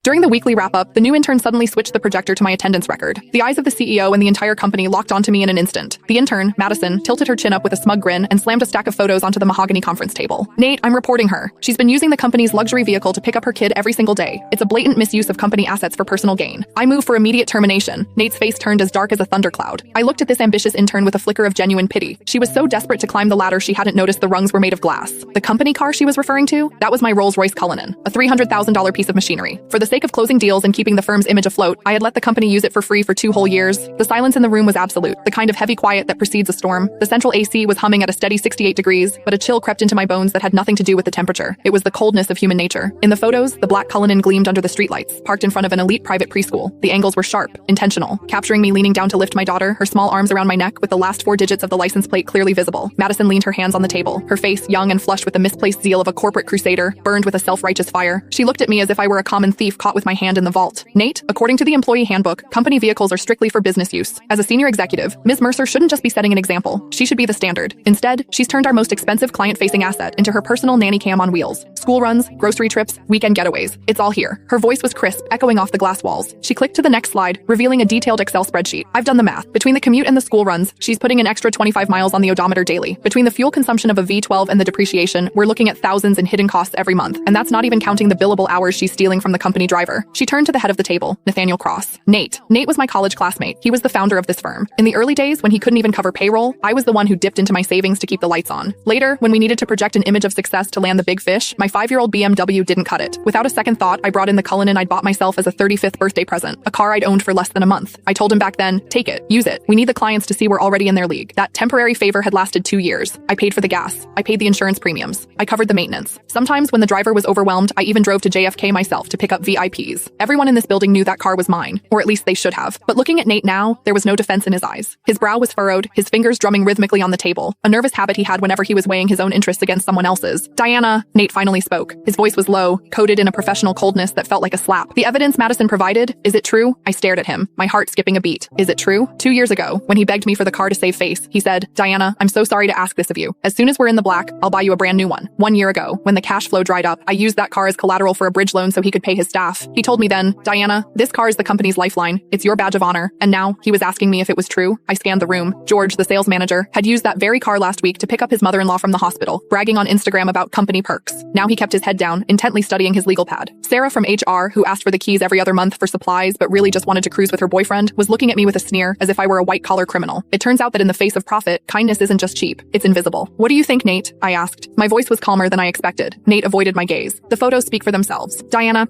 During the weekly wrap-up, the new intern suddenly switched the projector to my attendance record. The eyes of the CEO and the entire company locked onto me in an instant. The intern, Madison, tilted her chin up with a smug grin and slammed a stack of photos onto the mahogany conference table. Nate, I'm reporting her. She's been using the company's luxury vehicle to pick up her kid every single day. It's a blatant misuse of company assets for personal gain. I move for immediate termination. Nate's face turned as dark as a thundercloud. I looked at this ambitious intern with a flicker of genuine pity. She was so desperate to climb the ladder she hadn't noticed the rungs were made of glass. The company car she was referring to? That was my Rolls-Royce Cullinan, a $300,000 piece of machinery. For the sake of closing deals and keeping the firm's image afloat, I had let the company use it for free for 2 whole years. The silence in the room was absolute, the kind of heavy quiet that precedes a storm. The central AC was humming at a steady 68 degrees, but a chill crept into my bones that had nothing to do with the temperature. It was the coldness of human nature. In the photos, the black Cullinan gleamed under the streetlights, parked in front of an elite private preschool. The angles were sharp, intentional, capturing me leaning down to lift my daughter, her small arms around my neck with the last 4 digits of the license plate clearly visible. Madison leaned her hands on the table, her face young and flushed with the misplaced zeal of a corporate crusader, burned with a self-righteous fire. She looked at me as if I were a common thief caught with my hand in the vault. Nate, according to the employee handbook, company vehicles are strictly for business use. As a senior executive, Ms. Mercer shouldn't just be setting an example. She should be the standard. Instead, she's turned our most expensive client-facing asset into her personal nanny cam on wheels. School runs, grocery trips, weekend getaways. It's all here. Her voice was crisp, echoing off the glass walls. She clicked to the next slide, revealing a detailed Excel spreadsheet. I've done the math. Between the commute and the school runs, she's putting an extra 25 miles on the odometer daily. Between the fuel consumption of a V12 and the depreciation, we're looking at thousands in hidden costs every month. And that's not even counting the billable hours she's stealing from the company driver. She turned to the head of the table, Nathaniel Cross. Nate was my college classmate. He was the founder of this firm. In the early days, when he couldn't even cover payroll, I was the one who dipped into my savings to keep the lights on. Later, when we needed to project an image of success to land the big fish, my 5-year-old BMW didn't cut it. Without a second thought, I brought in the Cullinan I'd bought myself as a 35th birthday present, a car I'd owned for less than a month. I told him back then, take it, use it. We need the clients to see we're already in their league. That temporary favor had lasted 2 years. I paid for the gas. I paid the insurance premiums. I covered the maintenance. Sometimes when the driver was overwhelmed, I even drove to JFK myself to pick up VIPs. Everyone in this building knew that car was mine, or at least they should have. But looking at Nate now, there was no defense in his eyes. His brow was furrowed, his fingers drumming rhythmically on the table, a nervous habit he had whenever he was weighing his own interests against someone else's. Diana, Nate finally spoke. His voice was low, coated in a professional coldness that felt like a slap. The evidence Madison provided, is it true? I stared at him, my heart skipping a beat. Is it true? 2 years ago, when he begged me for the car to save face, he said, Diana, I'm so sorry to ask this of you. As soon as we're in the black, I'll buy you a brand new one. 1 year ago, when the cash flow dried up, I used that car as collateral for a bridge loan so he could pay his staff. He told me then, Diana, this car is the company's lifeline. It's your badge of honor. And now, he was asking me if it was true. I scanned the room. George, the sales manager, had used that very car last week to pick up his mother-in-law from the hospital, bragging on Instagram about company perks. Now he kept his head down, intently studying his legal pad. Sarah from HR, who asked for the keys every other month for supplies but really just wanted to cruise with her boyfriend, was looking at me with a sneer, as if I were a white-collar criminal. It turns out that in the face of profit, kindness isn't just cheap, it's invisible. What do you think, Nate? I asked. My voice was calmer than I expected. Nate avoided my gaze. The photos speak for themselves. Diana,